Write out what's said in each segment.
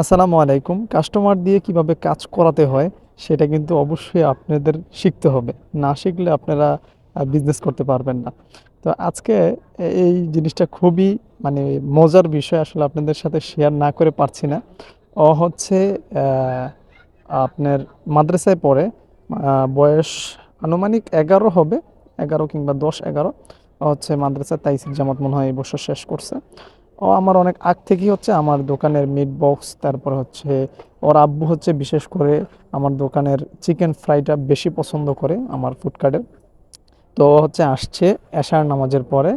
আসসালামু আলাইকুম। কাস্টমার দিয়ে কিভাবে কাজ করাতে হয় সেটা কিন্তু অবশ্যই আপনাদের শিখতে হবে। না শিখলে আপনারা বিজনেস করতে পারবেন না। তো আজকে এই জিনিসটা খুবই মানে মজার বিষয় আসলে আপনাদের সাথে শেয়ার না করে পারছি না। ও হচ্ছে আপনার মাদ্রাসায় পড়ে। বয়স আনুমানিক ১১ হবে। ১১ কিংবা ১০-১১। ও হচ্ছে মাদ্রাসায় তাইসির জামাত মনে হয় এই বছর শেষ করছে। ও আমার অনেক আগ থেকেই হচ্ছে আমার দোকানের মিট বক্স, তারপর হচ্ছে ওর আব্বু হচ্ছে বিশেষ করে আমার দোকানের চিকেন ফ্রাইটা বেশি পছন্দ করে আমার ফুড কার্টের। তো ও হচ্ছে আসছে এশার নামাজের পরে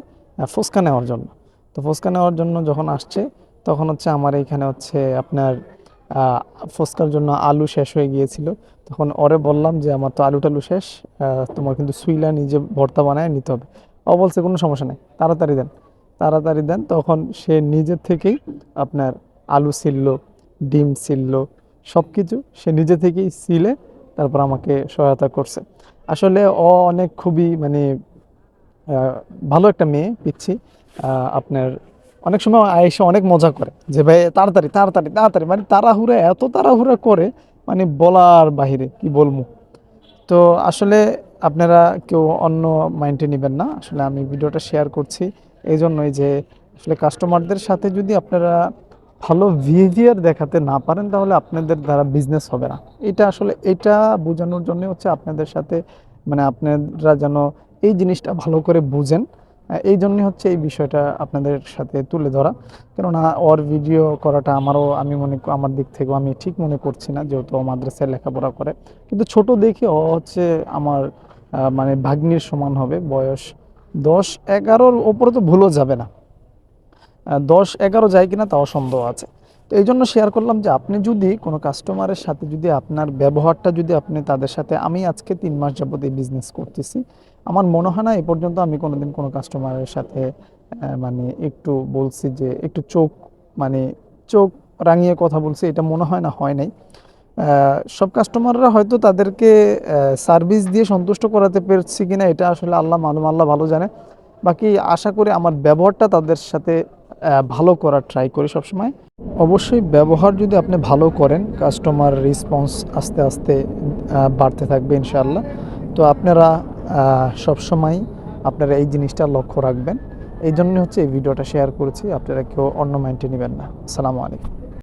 ফুচকা নেওয়ার জন্য। তো ফুচকা নেওয়ার জন্য যখন আসছে তখন হচ্ছে আমার এইখানে হচ্ছে আপনার আহ, ফুচকার জন্য আলু শেষ হয়ে গিয়েছিল। তখন ওরে বললাম যে আমার তো আলু টালু শেষ, তোমার কিন্তু সুইলা নিজে ভর্তা বানায় নিতে হবে। ও বলছে কোনো সমস্যা নেই, তাড়াতাড়ি দেন, তাড়াতাড়ি দেন। তখন সে নিজের থেকেই আপনার আলু ছিললো, ডিম ছিললো, সব কিছু সে নিজে থেকেই ছিলে তারপর আমাকে সহায়তা করছে। আসলে ও অনেক খুবই মানে আহ, ভালো একটা মেয়ে পিচ্ছি। আপনার অনেক সময় আয়েশা অনেক মজা করে যে ভাই তাড়াতাড়ি তাড়াতাড়ি তাড়াতাড়ি, মানে তাড়াহুড়া এত তাড়াহুড়া করে, মানে বলার বাহিরে কি বলবো। তো আসলে আপনারা কেউ অন্য মাইন্ডে নেবেন না, আসলে আমি ভিডিওটা শেয়ার করছি এই জন্যই যে আসলে কাস্টমারদের সাথে যদি আপনারা ভালো বিহেভিয়ার দেখাতে না পারেন তাহলে আপনাদের দ্বারা বিজনেস হবে না। এটা আসলে এটা বোঝানোর জন্য হচ্ছে আপনাদের সাথে, মানে আপনারা যেন এই জিনিসটা ভালো করে বুঝেন। এই জন্যই হচ্ছে এই বিষয়টা আপনাদের সাথে তুলে ধরা। কেননা ওর ভিডিও করাটা আমারও, আমি আমার দিক থেকেও আমি ঠিক মনে করছি না, যেহেতু ও মাদ্রাসায় লেখাপড়া করে। কিন্তু ছোট দেখে ও হচ্ছে আমার মানে ভাগ্নির সমান হবে বয়স। ১০-১১-র ওপরে তো ভুলও যাবে না। ১০-১১ যায় কিনা তাও সন্দেহ আছে। তো এই জন্য শেয়ার করলাম যে আপনি যদি কোনো কাস্টমারের সাথে যদি আপনার ব্যবহারটা যদি আপনি তাদের সাথে, আমি আজকে ৩ মাস যাবত এই বিজনেস করতেছি, আমার মনে হয় না এ পর্যন্ত আমি কোনোদিন কোনো কাস্টমারের সাথে মানে একটু বলছি যে একটু মানে চোখ রাঙিয়ে কথা বলছি, এটা মনে হয় না, হয় নাই। সব কাস্টমাররা হয়তো তাদেরকে সার্ভিস দিয়ে সন্তুষ্ট করাতে পেরেছি কিনা এটা আসলে আল্লাহ মালুম, আল্লাহ ভালো জানে। বাকি আশা করি আমার ব্যবহারটা তাদের সাথে ভালো করার ট্রাই করি সবসময়। অবশ্যই ব্যবহার যদি আপনি ভালো করেন কাস্টমার রেসপন্স আস্তে আস্তে বাড়তে থাকবে ইনশাআল্লাহ। তো আপনারা সবসময় আপনারা এই জিনিসটা লক্ষ্য রাখবেন। এই জন্য হচ্ছে এই ভিডিওটা শেয়ার করেছি, আপনারা কেউ অন্য মাইন্ডে নেবেন না। আসসালামু আলাইকুম।